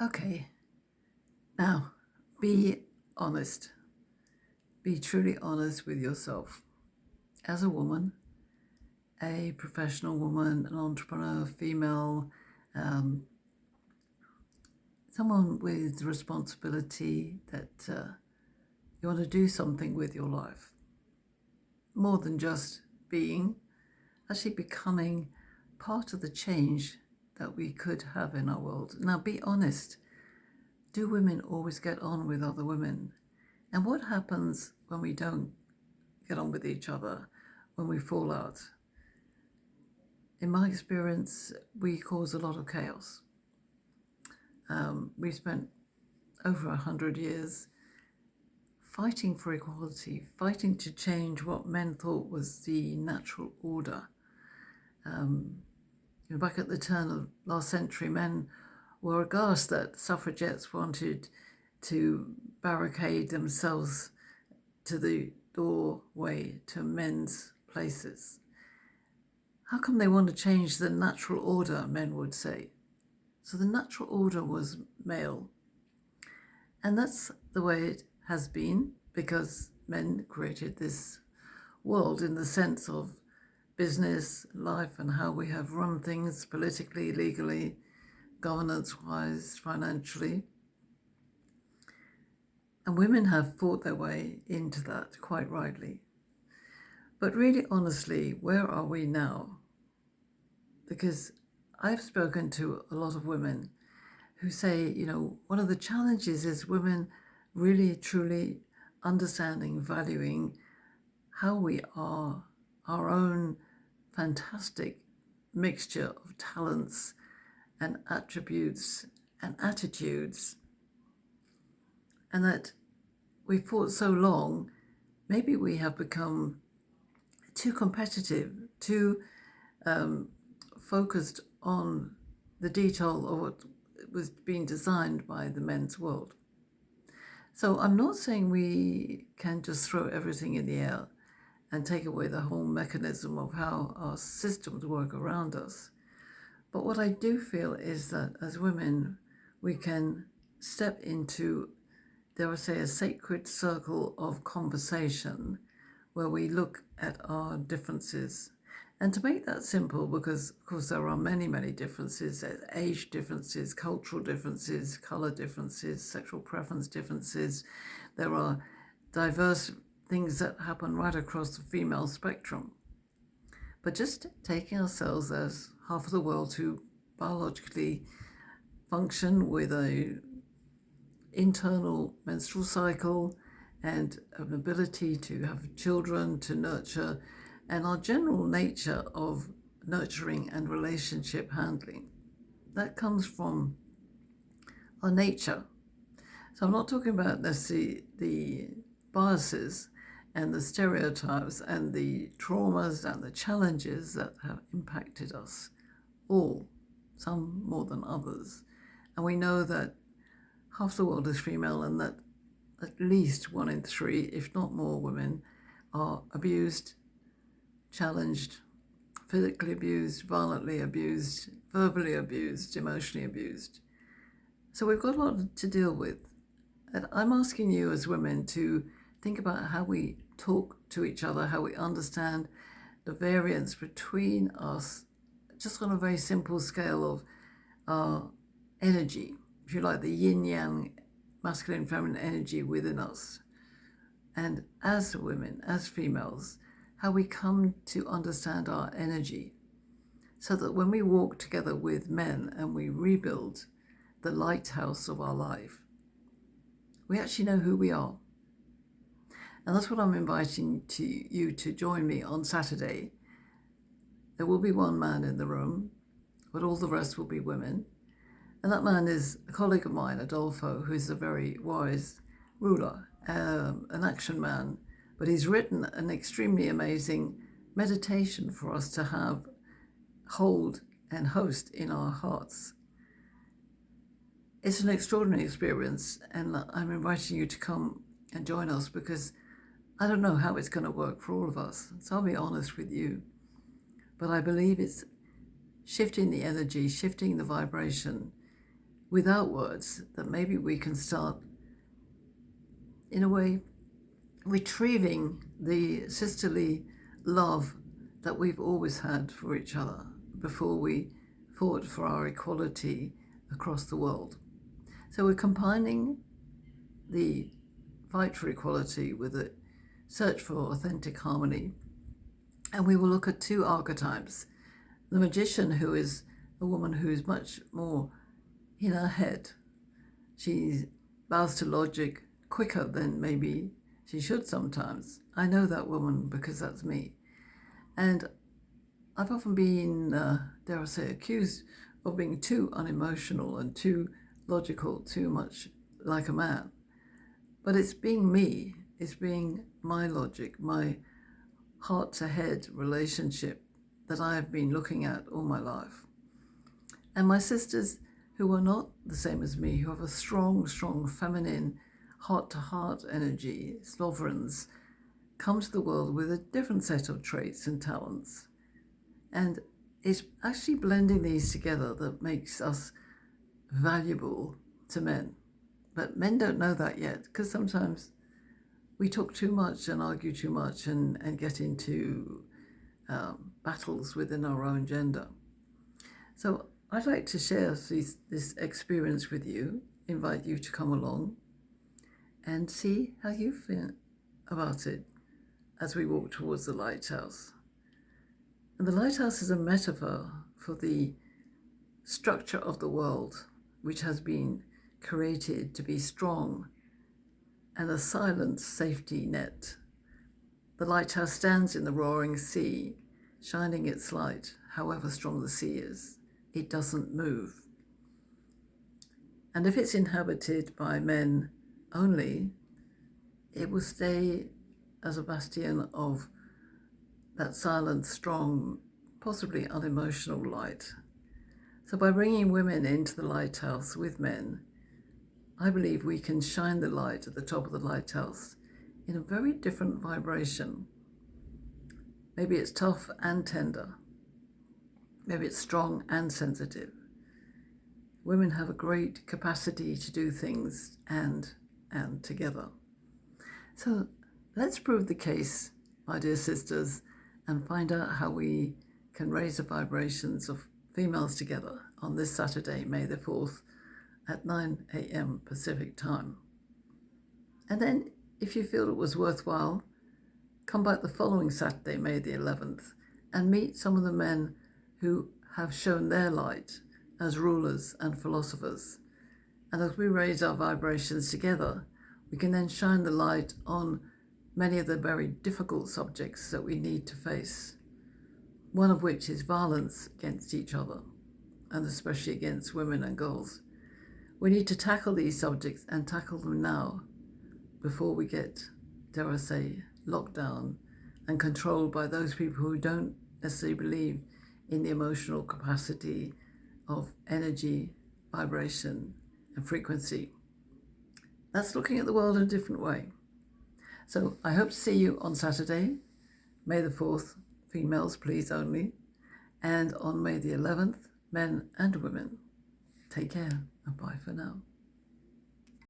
Okay, now be honest. Be truly honest with yourself. As a woman, a professional woman, an entrepreneur, female, um, someone with responsibility that you want to do something with your life. More than just being, actually becoming part of the change that we could have in our world. Now, be honest. Do women always get on with other women? And what happens when we don't get on with each other, when we fall out? In my experience, we cause a lot of chaos. We spent over 100 years fighting for equality, fighting to change what men thought was the natural order. Back at the turn of last century, men were aghast that suffragettes wanted to barricade themselves to the doorway to men's places. How come they want to change the natural order, men would say? So the natural order was male. And that's the way it has been, because men created this world in the sense of business, life, and how we have run things politically, legally, governance-wise, financially. And women have fought their way into that, quite rightly. But really, honestly, where are we now? Because I've spoken to a lot of women who say, one of the challenges is women really, truly understanding, valuing how we are, our own fantastic mixture of talents and attributes and attitudes, and that we fought so long, maybe we have become too competitive, too focused on the detail of what was being designed by the men's world. So I'm not saying we can just throw everything in the air and take away the whole mechanism of how our systems work around us. But what I do feel is that as women, we can step into, dare I say, a sacred circle of conversation where we look at our differences. And to make that simple, because of course there are many, many differences, there's age differences, cultural differences, color differences, sexual preference differences. There are diverse things that happen right across the female spectrum. But just taking ourselves as half of the world who biologically function with a internal menstrual cycle and an ability to have children, to nurture, and our general nature of nurturing and relationship handling. That comes from our nature. So I'm not talking about necessarily the biases and the stereotypes and the traumas and the challenges that have impacted us all, some more than others. And we know that half the world is female, and that at least 1 in 3, if not more, women are abused, challenged, physically abused, violently abused, verbally abused, emotionally abused. So we've got a lot to deal with. And I'm asking you as women to think about how we talk to each other, how we understand the variance between us, just on a very simple scale of our energy, if you like, the yin-yang, masculine, feminine energy within us. And as women, as females, how we come to understand our energy, so that when we walk together with men and we rebuild the lighthouse of our life, we actually know who we are. And that's what I'm inviting you to join me on Saturday. There will be one man in the room, but all the rest will be women. And that man is a colleague of mine, Adolfo, who is a very wise ruler, an action man, but he's written an extremely amazing meditation for us to have, hold, and host in our hearts. It's an extraordinary experience, and I'm inviting you to come and join us, because I don't know how it's going to work for all of us. So I'll be honest with you. But I believe it's shifting the energy, shifting the vibration, without words, that maybe we can start, in a way, retrieving the sisterly love that we've always had for each other before we fought for our equality across the world. So we're combining the fight for equality with the search for authentic harmony. And we will look at two archetypes. The magician, who is a woman who is much more in her head. She bows to logic quicker than maybe she should sometimes. I know that woman because that's me. And I've often been, dare I say, accused of being too unemotional and too logical, too much like a man. But it's being me, it's being my logic, my heart-to-head relationship that I have been looking at all my life. And my sisters, who are not the same as me, who have a strong, strong feminine heart-to-heart energy, sovereigns, come to the world with a different set of traits and talents. And it's actually blending these together that makes us valuable to men. But men don't know that yet, because sometimes we talk too much and argue too much and get into battles within our own gender. So I'd like to share this experience with you, invite you to come along and see how you feel about it as we walk towards the lighthouse. And the lighthouse is a metaphor for the structure of the world, which has been created to be strong and a silent safety net. The lighthouse stands in the roaring sea, shining its light, however strong the sea is. It doesn't move. And if it's inhabited by men only, it will stay as a bastion of that silent, strong, possibly unemotional light. So by bringing women into the lighthouse with men, I believe we can shine the light at the top of the lighthouse in a very different vibration. Maybe it's tough and tender. Maybe it's strong and sensitive. Women have a great capacity to do things and together. So let's prove the case, my dear sisters, and find out how we can raise the vibrations of females together on this Saturday, May the 4th, at 9 a.m. Pacific time. And then, if you feel it was worthwhile, come back the following Saturday, May the 11th, and meet some of the men who have shown their light as rulers and philosophers. And as we raise our vibrations together, we can then shine the light on many of the very difficult subjects that we need to face, one of which is violence against each other, and especially against women and girls. We need to tackle these subjects and tackle them now before we get, dare I say, locked down and controlled by those people who don't necessarily believe in the emotional capacity of energy, vibration, and frequency. That's looking at the world in a different way. So I hope to see you on Saturday, May the 4th, females please only, and on May the 11th, men and women. Take care and bye for now.